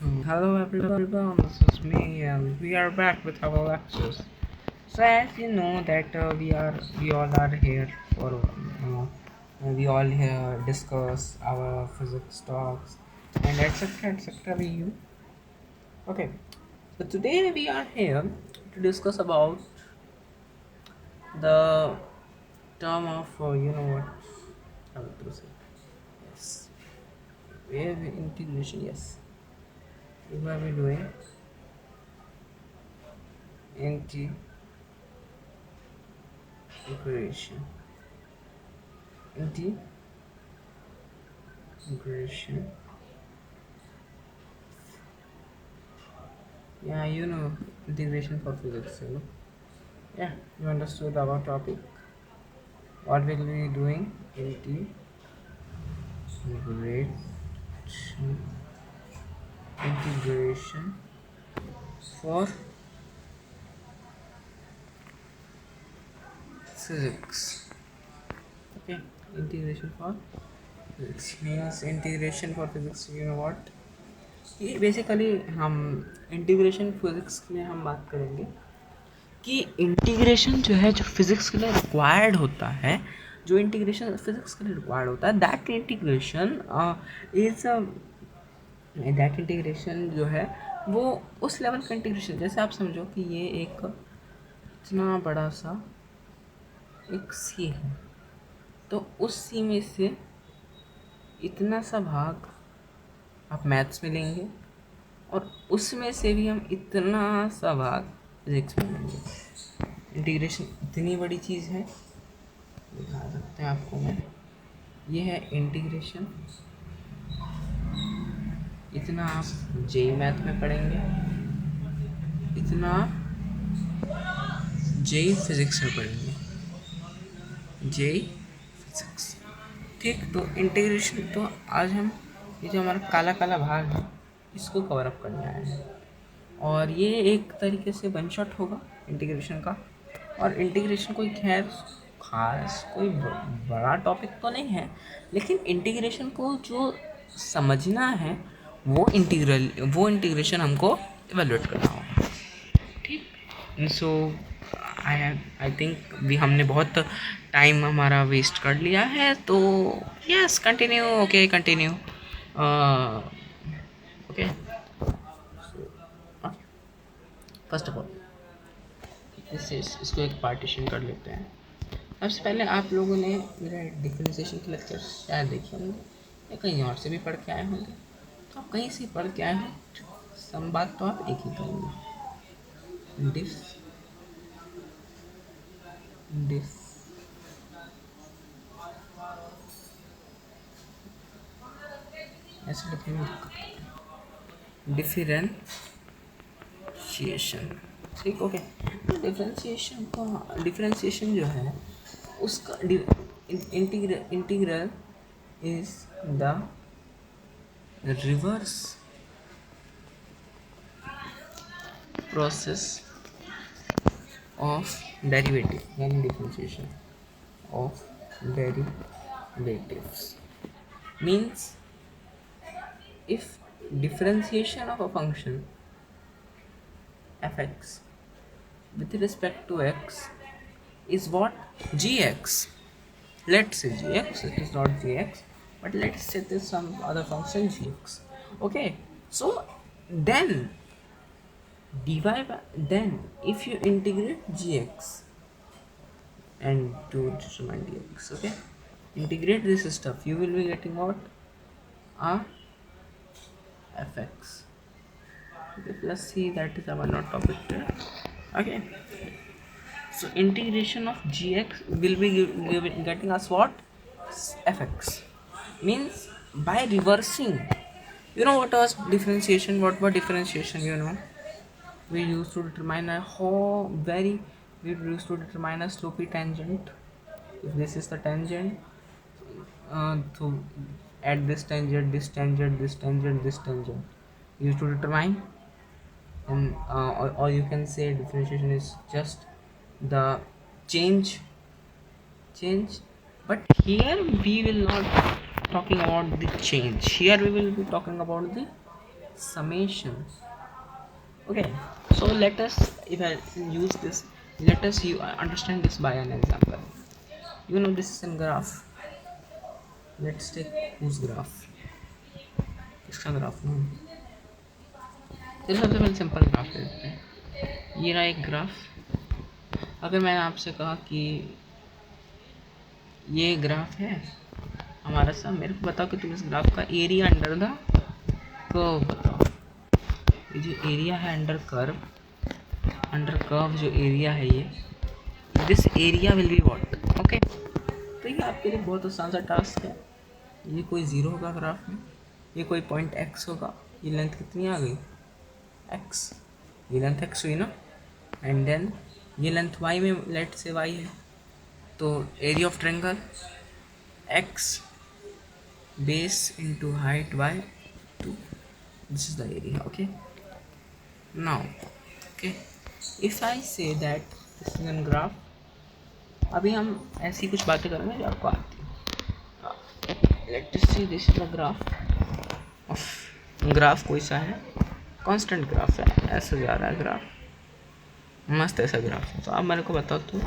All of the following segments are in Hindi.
Hello everyone, this is me and we are back with our lectures. So as you know that we all are here for we all here discuss our physics talks and etc. We you okay. So today we are here to discuss about the term of you know what how to say yes wave integration. Yes, we will be doing integration integration. Yeah, you know, integration for physics, you know. Yeah, you understood our topic. What will we be doing? Integration, integration for physics. Okay, integration for physics means integration for physics. You know what? ये बेसिकली हम इंटीग्रेशन फिजिक्स के लिए हम बात करेंगे कि इंटीग्रेशन जो है जो फिज़िक्स के लिए रिक्वायर्ड होता है, जो इंटीग्रेशन फिज़िक्स के लिए रिक्वायर्ड होता है that integration is that integration जो है वो उस लेवल का इंटीग्रेशन, जैसे आप समझो कि ये एक इतना बड़ा सा एक सी है, तो उस सी में से इतना सा भाग आप मैथ्स में लेंगे और उसमें से भी हम इतना सा भाग फिजिक्स में लेंगे। इंटीग्रेशन इतनी बड़ी चीज़ है, दिखा सकते हैं आपको मैं, ये है इंटीग्रेशन। इतना आप जेई मैथ में पढ़ेंगे, इतना जेई फिजिक्स में पढ़ेंगे, जेई फिजिक्स। ठीक, तो इंटीग्रेशन तो आज हम ये जो हमारा काला काला भाग है इसको कवर अप करने आए हैं और ये एक तरीके से वन शॉट होगा इंटीग्रेशन का। और इंटीग्रेशन कोई खैर खास कोई बड़ा टॉपिक तो नहीं है, लेकिन इंटीग्रेशन को जो समझना है वो इंटीग्रेशन हमको इवेलुएट करना होगा। ठीक, सो आई थिंक भी हमने बहुत टाइम हमारा वेस्ट कर लिया है, तो yes continue. Okay continue. Okay, first of all इसको एक पार्टीशन कर लेते हैं। सबसे पहले आप लोगों ने मेरा डिफरेंशिएशन के लेक्चर शायद देखे होंगे या कहीं और से भी पढ़ के आए होंगे, तो आप कहीं से पढ़ के आए हो सम बात तो आप एक ही करेंगे, डिफ ऐसे लिखेंगे डिफरेंशिएशन। ठीक, ओके। डिफरेंशिएशन जो है उसका integral is the reverse process of derivative, यानी differentiation of derivatives means if differentiation of a function fx with respect to x is what gx, let's say gx, it is not gx, but let's say this some other function gx. Okay, so then then if you integrate gx and to determine dx, okay, integrate this stuff, you will be getting what? A fx. Okay, plus c, that is our not topic today. Okay, so integration of gx will be getting us what? Fx. Means by reversing, you know what was differentiation, what was differentiation, you know, we used to determine a we used to determine a slopey tangent. If this is the tangent, to at this tangent, this tangent, this tangent, this tangent, used to determine. And or you can say differentiation is just the change, but here we will not talking about the change, here we will be talking about the summation. Okay, so let us, if I use this, let us you understand this by an example. You know, this is a graph. Let's take whose graph, इसका ग्राफ नो, चलो सबसे पहले सिंपल ग्राफ लेते हैं. ये रहा एक ग्राफ. अगर मैंने आपसे कहा कि ये ग्राफ है हमारा सा, मेरे को बताओ कि तुम इस ग्राफ का एरिया अंडर द कर्व बताओ. ये जो एरिया है अंडर कर्व जो एरिया है, ये this area will be what. Okay, तो ये आपके लिए बहुत आसान सा टास्क है. ये कोई ज़ीरो होगा ग्राफ में, ये कोई पॉइंट एक्स होगा. ये लेंथ कितनी आ गई, एक्स. ये लेंथ एक्स हुई ना, एंड देन ये लेंथ वाई में, लेट से वाई है. तो area of triangle x base into height y 2, this is the area. Okay, now okay, if I say that this is an graph. अभी हम ऐसी कुछ बातें करेंगे जो आपको आती है. Let us see, this is the graph कोई सा है, कांस्टेंट ग्राफ है, ऐसा जा रहा है ग्राफ, मस्त ऐसा ग्राफ है. तो आप मेरे को बताओ तो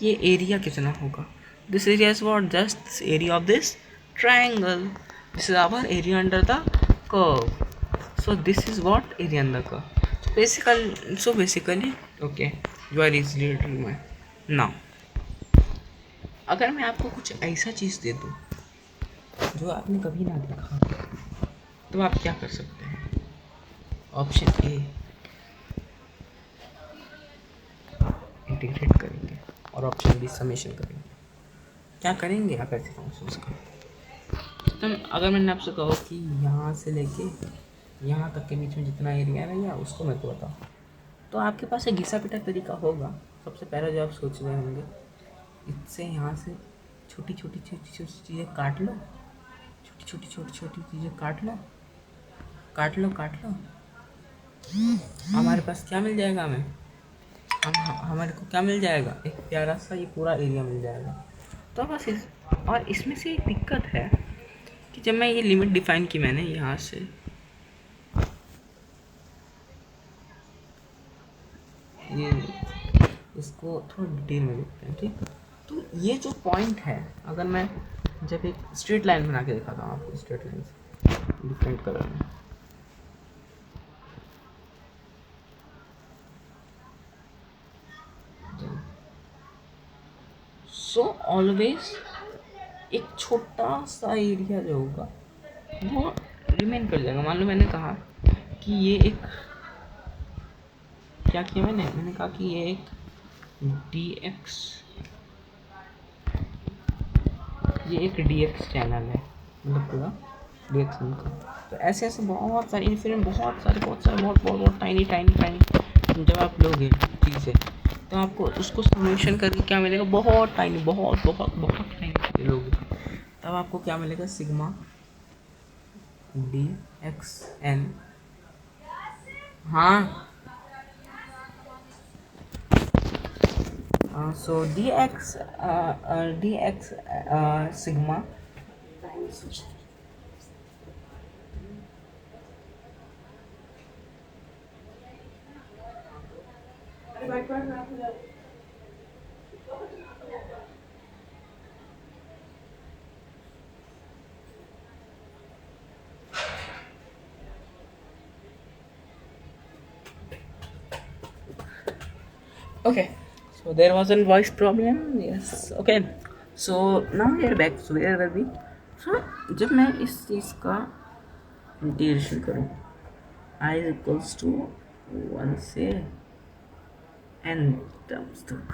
ये एरिया कितना होगा. This area is what, just this area of this triangle. This is our area under the curve. So this is what, area under curve. So basically okay, you are easily determined. Now अगर मैं आपको कुछ ऐसा चीज़ दे दूँ जो आपने कभी ना देखा, तो आप क्या कर सकते हैं. ऑप्शन ए, इंटीग्रेट करेंगे, और ऑप्शन बी, समेशन करेंगे. क्या करेंगे आप ऐसे फंक्शंस का. तो अगर मैंने आपसे कहो कि यहाँ से लेके यहाँ तक के बीच में जितना एरिया रहेगा उसको मेरे को बताओ, तो आपके पास एक घिसा पिटा तरीका होगा. सबसे पहले जो आप सोच रहे होंगे, इससे यहाँ से छोटी छोटी चीज़ें काट लो, छोटी चीज़ें काट लो. हमारे पास क्या मिल जाएगा, हमारे को क्या मिल जाएगा, एक प्यारा सा ये पूरा एरिया मिल जाएगा. तो बस और इसमें से एक दिक्कत है कि जब मैं ये लिमिट डिफाइन की मैंने यहाँ से, ये इसको थोड़ा डिटेल में देखते हैं. ठीक, तो ये जो पॉइंट है, अगर मैं जब एक स्ट्रेट लाइन बना के दिखाता हूँ आपको, स्ट्रेट लाइन से डिफरेंट कलर में, सो ऑलवेज एक छोटा सा एरिया जो होगा वो रिमेन कर जाएगा. मान लो मैंने कहा कि ये एक, क्या किया मैंने कहा कि ये एक dx, ये एक dx चैनल है, मतलब पूरा dx का. तो ऐसे बहुत सारे इन्फिनिट, बहुत टाइनी जब आप लोगे चीज़ें, तो आपको उसको समेशन करके क्या मिलेगा, बहुत टाइनी, बहुत टाइनी लोगे, तब आपको क्या मिलेगा, सिग्मा dxn. हाँ, so dx sigma okay. So there was a voice problem. Yes. Okay. So now we are back. So where were we? So जब मैं इस चीज़ का इंटीग्रेशन करूँ, I is equals to 1 से n टर्म्स तक.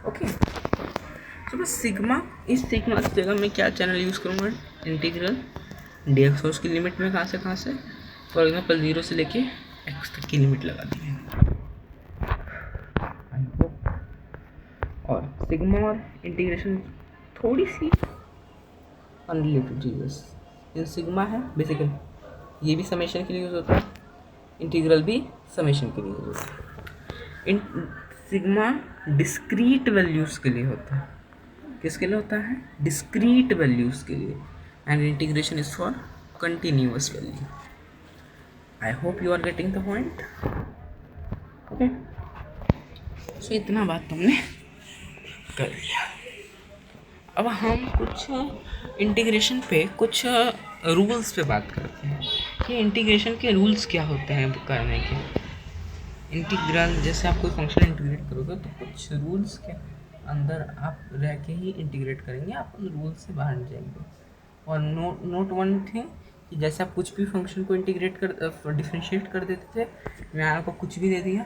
ओके, तो बस सिग्मा, इस सिग्मा की जगह मैं क्या चैनल यूज़ करूँगा, इंटीग्रल dx. और उसकी लिमिट में कहाँ से, फॉर एग्जाम्पल 0 से लेके x तक की लिमिट लगा दी है. और सिग्मा और इंटीग्रेशन थोड़ी सी अनरिलेटेड चीज़ें. इन सिग्मा है बेसिकली, ये भी समेशन के लिए यूज़ होता है, इंटीग्रल भी समेशन के लिए यूज़ होता है. इन सिग्मा डिस्क्रीट वैल्यूज़ के लिए होता है. किसके लिए होता है, डिस्क्रीट वैल्यूज़ के लिए. And integration is for continuous value. I hope you are getting the point. Okay, so इतना बात तुमने कर लिया. अब हम कुछ इंटीग्रेशन पे कुछ रूल्स पे बात करते हैं कि इंटीग्रेशन के रूल्स क्या होते हैं करने के. इंटीग्रल जैसे आप कोई फंक्शन इंटीग्रेट करोगे तो कुछ रूल्स के अंदर आप रह के ही इंटीग्रेट करेंगे, आप उन रूल्स से बाहर नहीं जाएंगे. और नोट वन थिंग कि जैसे आप कुछ भी फंक्शन को इंटीग्रेट कर डिफ्रेंशिएट कर देते थे, मैं आपको कुछ भी दे दिया,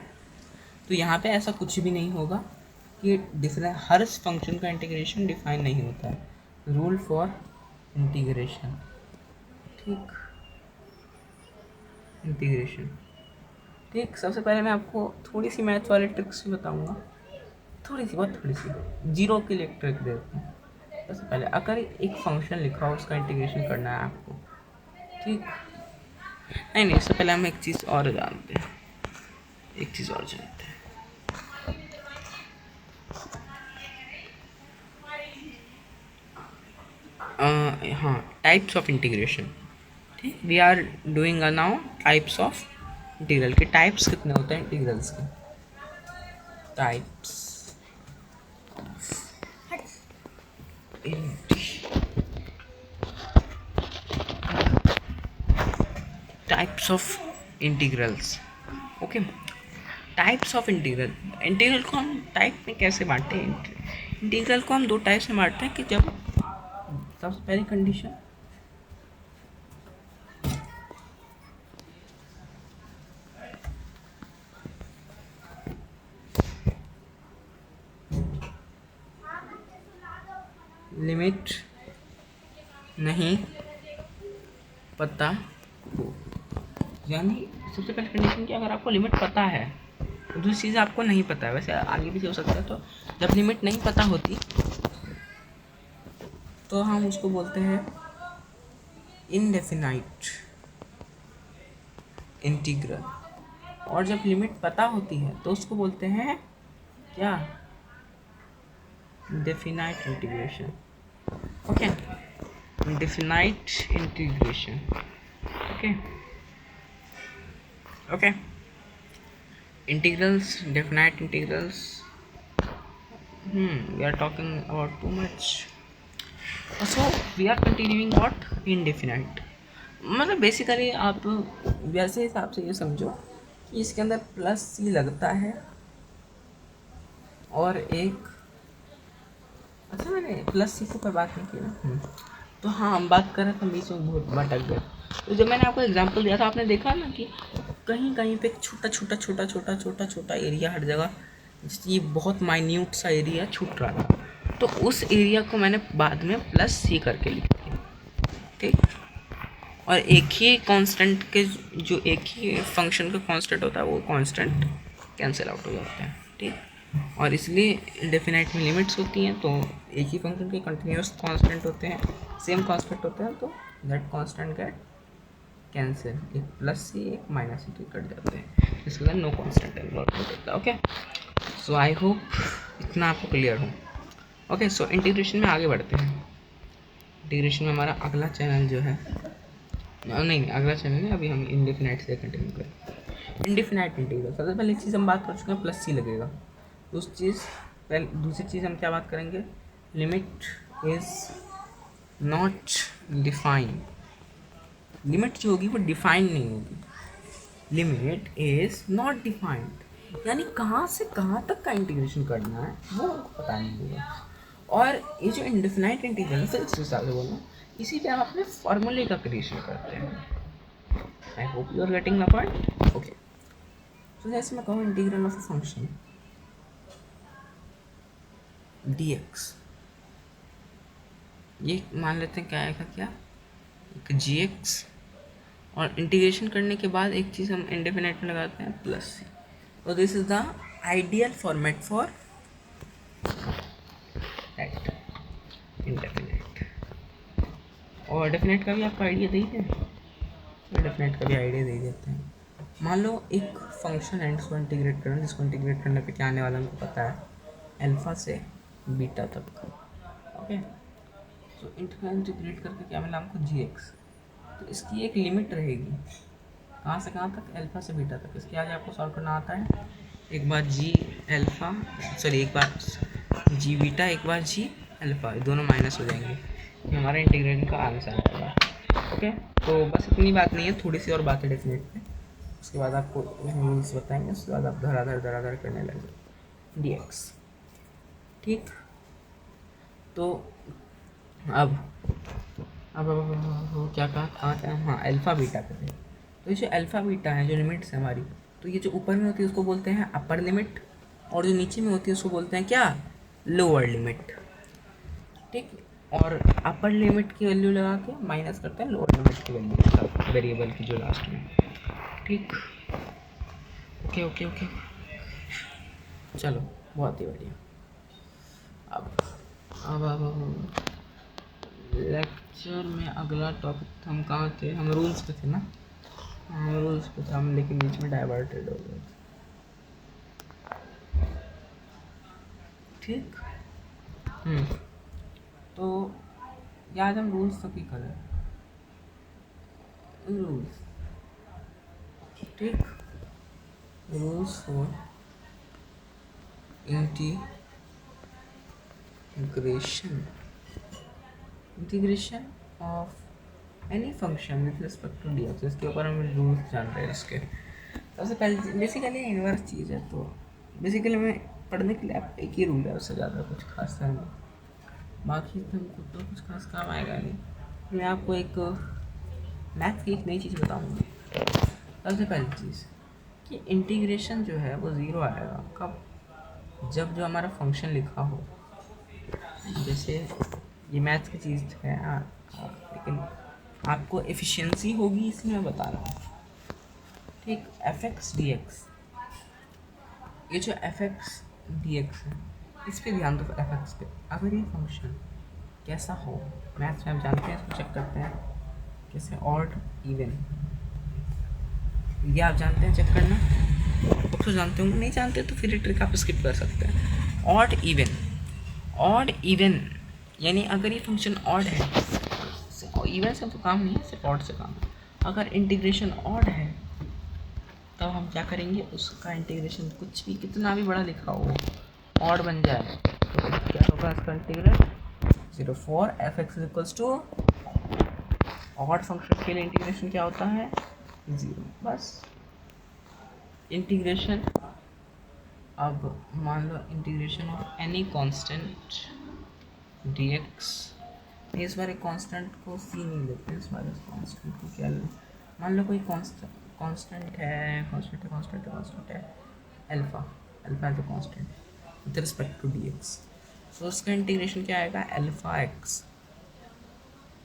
तो यहाँ पे ऐसा कुछ भी नहीं होगा कि हर फंक्शन का इंटीग्रेशन डिफाइन नहीं होता है. रूल फॉर इंटीग्रेशन, ठीक, इंटीग्रेशन, ठीक. सबसे पहले मैं आपको थोड़ी सी मैथ वाले ट्रिक्स भी बताऊंगा, बहुत थोड़ी सी जीरो के लिए ट्रिक दे देता हूँ. सबसे पहले अगर एक फंक्शन लिखा हो उसका इंटीग्रेशन करना है आपको, ठीक. नहीं, उससे पहले हम एक चीज़ और जानते हैं. हाँ, टाइप्स ऑफ इंटीग्रेशन, ठीक. We are doing now types of integral के. टाइप्स कितने होते हैं इंटीग्रल्स के? Types of integrals. Okay, types of integral को हम टाइप में कैसे बांटते हैं? इंटीग्रल को हम दो टाइप से बांटते हैं कि जब सबसे पहली कंडीशन लिमिट नहीं पता हो, यानी सबसे पहले कंडीशन की अगर आपको लिमिट पता है, दूसरी चीज़ आपको नहीं पता है, वैसे आगे भी हो सकता है. तो जब लिमिट नहीं पता होती तो हम उसको बोलते हैं इनडेफिनाइट इंटीग्रल. और जब लिमिट पता होती है तो उसको बोलते हैं क्या? Definite integration. Okay, definite integration. Okay, integrals, definite integrals. We are talking about too much. So we are continuing what? Indefinite. मतलब बेसिकली आप वैसे हिसाब से ये समझो कि इसके अंदर प्लस सी लगता है और एक, अच्छा मैंने प्लस सी को पर बात नहीं की ना. तो हाँ, हम बात कर रहे थे, बीच में बहुत भटक गए. तो जब मैंने आपको एग्जांपल दिया था, आपने देखा ना कि कहीं कहीं पे छोटा एरिया, हर जगह ये बहुत माइन्यूट सा एरिया छूट रहा था, तो उस एरिया को मैंने बाद में प्लस सी करके लिख दिया, ठीक. और एक ही कांस्टेंट के, जो एक ही फंक्शन का कांस्टेंट होता है, वो कांस्टेंट कैंसिल आउट हो जाते हैं, ठीक. और इसलिए इंडेफिनाइट में लिमिट्स होती हैं, तो एक ही फंक्शन के कंटिन्यूस कांस्टेंट होते हैं, सेम कांस्टेंट होते हैं, तो दैट कांस्टेंट गेट कैंसिल. एक प्लस सी एक माइनस सी कट जाते हैं, इसके बाद नो कांस्टेंट इन्वॉल्व होता है. ओके, सो आई होप इतना आपको क्लियर हो. ओके, सो इंटीग्रेशन में आगे बढ़ते हैं. इंटीग्रेशन में हमारा अगला चैनल जो है, नहीं अगला चैनल है, अभी हम इंडेफिनाइट से कंटिन्यू करें. इंडेफिनाइट इंटीग्रल, सबसे पहले एक चीज़ हम बात कर चुके हैं, प्लस सी लगेगा. दूसरी चीज़ हम क्या बात करेंगे? Limit is not defined. Limit जो होगी वो डिफाइन नहीं होगी. लिमिट इज नॉट डिफाइंड, यानी कहाँ से कहाँ तक का इंटीग्रेशन करना है वो हमको पता नहीं होगा. और ये जो इंडेफिनाइट इंटीग्रल है, इस हिसाब से बोलना, इसी पे हम अपने फॉर्मूले का क्रिएशन करते हैं. I hope you are getting my point. Okay, तो जैसे मैं कहूँ integral of a function dx, ये मान लेते हैं क्या आएगा, क्या एक gx, और इंटीग्रेशन करने के बाद एक चीज़ हम इंडेफिनाइट में लगाते हैं प्लस सी. तो this is the ideal format for indefinite. और डेफिनेट का भी आपको आइडिया दे ही है, डेफिनेट का भी आइडिया दे देते हैं. मान लो एक फंक्शन है, इसको इंटीग्रेट करना, जिसको इंटीग्रेट करने पे क्या आने वाला हमको पता है, अल्फा से बीटा तक. ओके, तो इंटीग्रेट करके क्या मिला हमको gx. तो इसकी एक लिमिट रहेगी, कहाँ से कहाँ तक, अल्फा से बीटा तक। इसके आगे आपको सॉल्व करना आता है, एक बार जी अल्फा, सॉरी एक बार जी बीटा, एक बार जी अल्फा, दोनों माइनस हो जाएंगे, ये हमारा इंटीग्रेशन का आंसर आएगा। ओके, तो बस इतनी बात नहीं है, थोड़ी सी और बातें डेफिनेट में, उसके बाद आपको रूल्स बताएंगे, उसके बाद आप धराधर करने लगे डी एक्स। ठीक, तो अब अब क्या कहा, कहाँ था, हाँ अल्फ़ा बीटा पे थे। तो ये जो अल्फ़ा बीटा है, जो लिमिट्स है हमारी, तो ये जो ऊपर में होती है उसको बोलते हैं अपर लिमिट, और जो नीचे में होती है उसको बोलते हैं क्या, लोअर लिमिट। ठीक, और अपर लिमिट की वैल्यू लगा के माइनस करते हैं लोअर लिमिट की वैल्यू वेरिएबल की जो लास्ट में। ठीक, ओके ओके ओके, चलो बहुत ही बढ़िया। अब लेक्चर में अगला टॉपिक हम कहाँ थे, हम रूल्स पे थे ना, हम रूल्स पे थे हम, लेकिन बीच में डाइवर्टेड हो गए। ठीक, तो याद हम रूल्स तक ही करें, रूल्स। ठीक, rules for integration of any function with respect to d x, इसके ऊपर हम रूल्स जान रहे हैं इसके। सबसे पहले बेसिकली इनवर्स चीज़ है, तो बेसिकली मैं पढ़ने के लिए आप एक ही रूल है, उससे ज़्यादा कुछ खास है नहीं, बाकी तुमको तो कुछ खास काम आएगा नहीं। मैं आपको एक मैथ की एक नई चीज़ बताऊँगा। सबसे पहली चीज़ कि इंटीग्रेशन जो है वो ज़ीरो आएगा कब, जब जो हमारा फंक्शन लिखा हो, जैसे ये मैथ्स की चीज़ है लेकिन आपको एफिशिएंसी होगी इसलिए मैं बता रहा हूँ। ठीक, एफ एक्स डी एक्स, ये जो एफ एक्स डी एक्स है इस पर ध्यान दो। एफ एक्स पे अगर ये फंक्शन कैसा हो, मैथ्स में हम जानते हैं, इसको चेक करते हैं कैसे, ऑड इवन, ये आप जानते हैं चेक करना, अब तो जानते होंगे, नहीं जानते तो फिर ये ट्रिक आप स्किप कर सकते हैं। ऑड इवन, ऑड इवन यानी अगर ये फंक्शन ऑड है, इवन से तो काम नहीं है, सिर्फ ऑड से काम है। अगर इंटीग्रेशन ऑड है तब तो हम क्या करेंगे, उसका इंटीग्रेशन कुछ भी कितना भी बड़ा लिखा हो ऑड बन जाए तो क्या होगा इसका integral, 0 4 f x equals to, odd function के लिए इंटीग्रेशन क्या होता है, 0 बस। इंटीग्रेशन, अब मान लो integration of any constant D X, इस बार एक कांस्टेंट को सी नहीं लेते, इस बार इस कांस्टेंट को क्या ले, मान लो कोई कांस्टेंट है alpha, alpha as a constant with respect to d x, तो उसका इंटीग्रेशन क्या आएगा, alpha x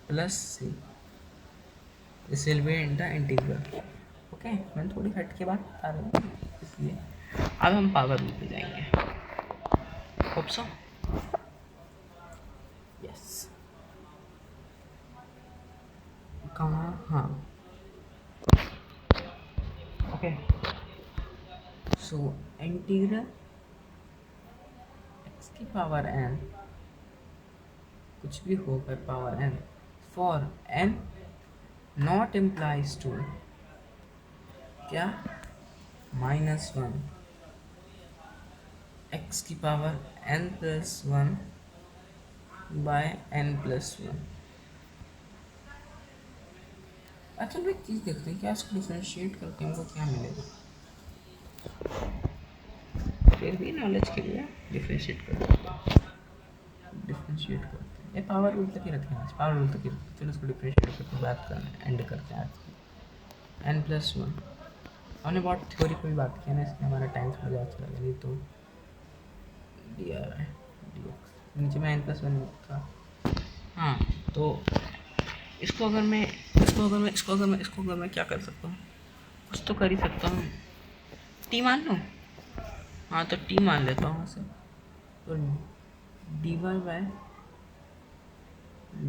plus C, this will be in the integral. Okay, मैं थोड़ी हट के बात बता रहा हूँ इसलिए। अब हम पावर रूल पे जाएंगे, होप सो, यस, कहाँ, हाँ ओके, सो इंटीग्रल एक्स की पावर एन, कुछ भी हो by power n, for n not implies to क्या, -1 एक्स की power n plus 1 by n plus 1। अच्छा एक चीज़ देखते हैं, क्या इसको डिफ्रेंशिएट करके हमको क्या मिलेगा, फिर भी नॉलेज के लिए डिफ्रेंशिएट करते हैं, ये पावर रूल तक ही रखें आज, पावर रूल तक ही रखें, चलो इसको डिफ्रेंशिएट करके बात करना एंड करते हैं आज। n+1 हमने बहुत थ्योरी पर भी बात किया ना, इसमें हमारा टाइम थोड़ा ज़्यादा चला गया, नहीं तो डी आर है डी एक्स, नीचे में n+1 था। हाँ, तो इसको अगर मैं क्या कर सकता हूँ, कुछ तो कर ही सकता हूँ, टी मान लो, हाँ तो टी मान लेता हूँ इसे, तो d y by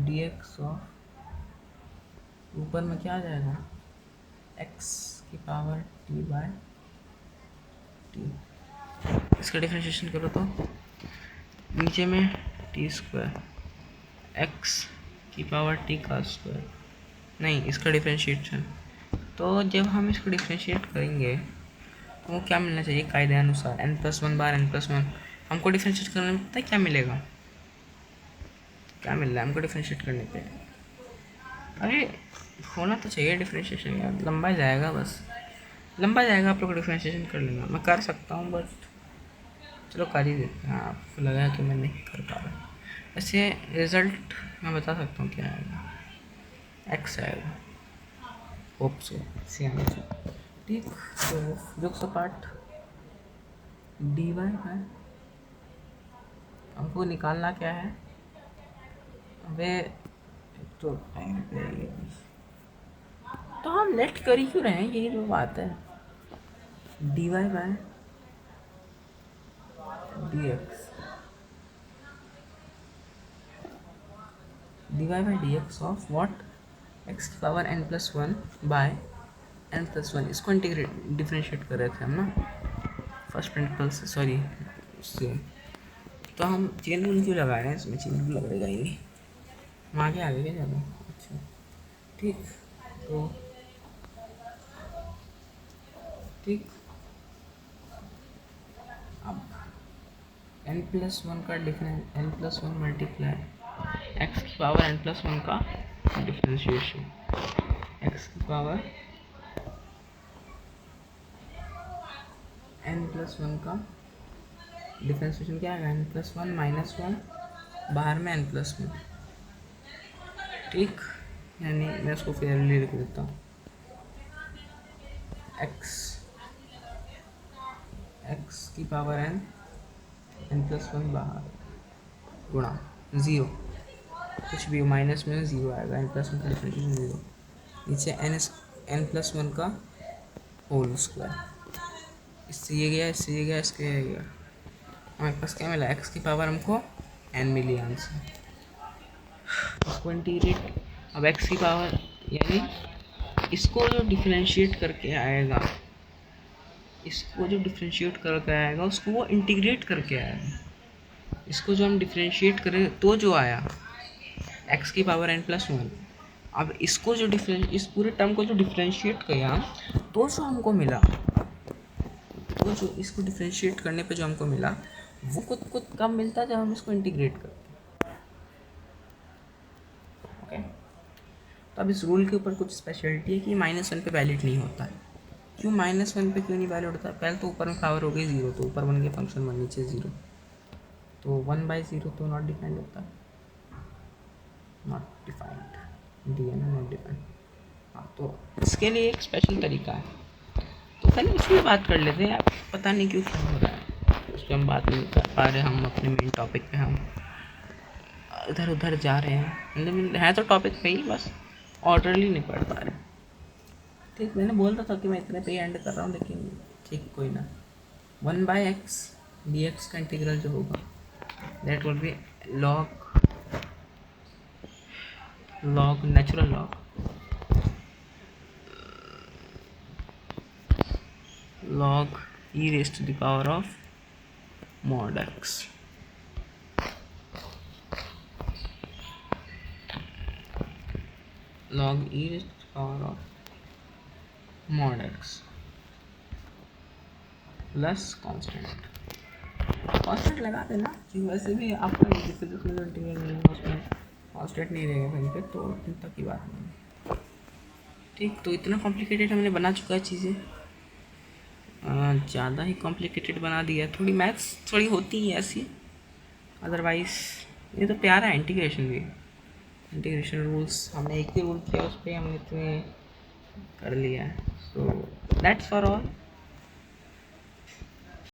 d x of, ऊपर में क्या आ जाएगा, एक्स की पावर टी बाय टी, इसका डिफरेंशिएशन करो तो नीचे में टी स्क्वायर एक्स की पावर टी का स्क्वायर, नहीं इसका डिफरेंशिएशन तो जब हम इसको डिफ्रेंशिएट करेंगे तो वो क्या मिलना चाहिए कायदे अनुसार, n+1 बार n+1। हमको डिफ्रेंशिएट करने में पता है क्या मिलेगा, क्या मिल रहा है हमको डिफ्रेंशिएट करने पे? अरे होना तो चाहिए डिफ्रेंशिएशन यार, लंबा जाएगा, बस लंबा जाएगा। आप लोग डिफ्रेंशिएशन कर लेना, मैं कर सकता हूँ बट चलो कर ही देते हैं। आपको लगा कि मैं नहीं कर पा रहा, वैसे रिज़ल्ट मैं बता सकता हूँ क्या आएगा, एक्स आएगा, होप सो सी आना चाहिए। ठीक, तो जो सपाट डी वाई है हमको निकालना क्या है, वे तो टाइम पे तो हम लेट कर ही क्यों रहे हैं, यही जो बात है। D y by d x, d y by d x of what, x की पावर n+1 बाय n+1। इसको इंटीग्रेट डिफ्रेंशिएट कर रहे थे हम ना फर्स्ट प्रिंसिपल से, सॉरी उससे। तो हम चेन रूल क्यों लगा रहे हैं, इसमें चेन रूल लगेगा ही नहीं, हम आगे आगे क्या ज़्यादा। अच्छा ठीक, तो ठीक, अब n+1 का डिफरेंस, n+1 मल्टीप्लाई एक्स की पावर n+1 का डिफ्रेंशिएशन, एक्स की पावर n+1 का डिफ्रेंशिएशन क्या आएगा, n+1 -1 बाहर में n+1। ठीक, यानी मैं उसको फेयरली लिख देता हूँ, एक्स की पावर n+1 बाहर गुणा ज़ीरो, कुछ भी माइनस में ज़ीरो आएगा, n+1 का डिफरेंशिएशन ज़ीरो, नीचे n+1 का होल स्क्वायर, इससे ये गया, इससे ये गया, इसके ये गया, हमारे पास क्या मिला, एक्स की पावर हमको n मिली आंसर। इसको इंटीग्रेट, अब एक्स की पावर यानी इसको जो डिफरेंशिएट करके आएगा, इसको जो डिफरेंशिएट करके आएगा उसको वो इंटीग्रेट करके आएगा। इसको जो हम डिफरेंशिएट करें तो जो आया एक्स की पावर n+1, अब इसको जो इस पूरे टर्म को जो डिफरेंशिएट किया तो जो हमको मिला, तो जो इसको डिफरेंशिएट करने पे जो हमको मिला वो खुद खुद कब मिलता है, जब हम इसको इंटीग्रेट करते हैं। ओके, तो अब इस रूल के ऊपर कुछ स्पेशलिटी है कि -1 पे वैलिड नहीं होता है। क्यों -1 पे क्यों नहीं वैलिड होता है? पहले तो ऊपर में पावर हो गई 0, तो ऊपर 1 के फंक्शन 1 नीचे 0, तो 1/0 तो नॉट डिफाइंड होता है, not defined, d n not defined. हाँ, तो इसके लिए एक स्पेशल तरीका है, तो पहले इसमें बात कर लेते हैं। पता नहीं क्यों क्या हो रहा है, उस पर हम बात नहीं कर पा रहे, हम अपने मेन टॉपिक पे हम इधर उधर जा रहे हैं, मतलब है तो टॉपिक पे ही, बस ऑर्डरली नहीं पढ़ पा रहे। ठीक, मैंने बोल रहा था कि मैं इतने पे एंड कर रहा हूँ, लेकिन ठीक कोई ना। 1/x dx का इंटीग्रल जो होगा that will be log natural log e raised to the power of mod x, log e raised to the power of mod x plus constant लगा देना, कि वैसे भी आपका फिजिक्स में जो इंटीग्रल रहेगा उसमें कांस्टेंट नहीं रहेगा कहीं पे, तो चिंता की बात नहीं। ठीक, तो इतना कॉम्प्लिकेटेड हमने बना चुका है चीज़ें, ज़्यादा ही कॉम्प्लिकेटेड बना दिया। थोड़ी मैथ्स थोड़ी होती ही ऐसी, अदरवाइज़ ये तो प्यारा है। इंटीग्रेशन भी, इंटीग्रेशन रूल्स हमने एक ही रूल किया, उस पर हमने इतने कर लिया है। So that's for all.